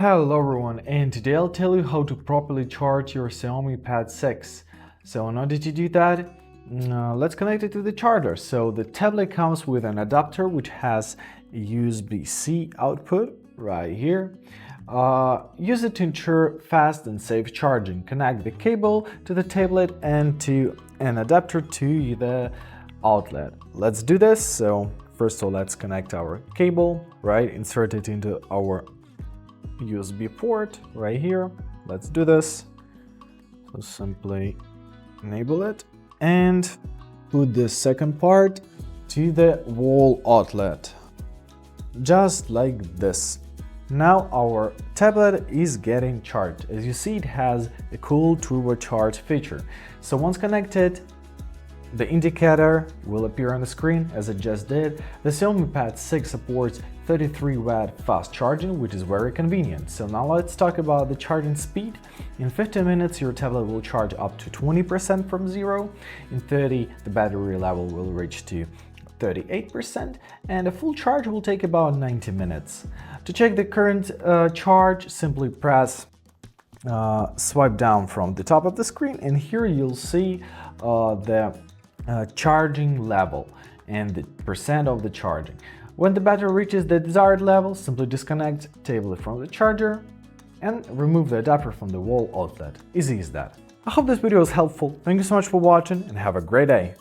Hello everyone, and today I'll tell you how to properly charge your Xiaomi Pad 6. So in order to do that, let's connect it to the charger. So the tablet comes with an adapter which has a USB-C output right here. Use it to ensure fast and safe charging. Connect the cable to the tablet and to an adapter to the outlet. Let's do this. So first of all, let's connect our cable, right? Insert it into our USB port right here. Let's do this. So simply enable it and put the second part to the wall outlet, just like this. Now our tablet is getting charged. As you see, it has a cool turbocharge feature. So once connected, the indicator will appear on the screen as it just did. The Xiaomi Pad 6 supports 33-watt fast charging, which is very convenient. So now let's talk about the charging speed. In 15 minutes, your tablet will charge up to 20% from zero. In 30, the battery level will reach to 38%, and a full charge will take about 90 minutes. To check the current charge, simply press swipe down from the top of the screen, and here you'll see the charging level and the percent of the charging. When the battery reaches the desired level, simply disconnect tablet from the charger and remove the adapter from the wall outlet. Easy as that. I hope this video was helpful. Thank you so much for watching and have a great day.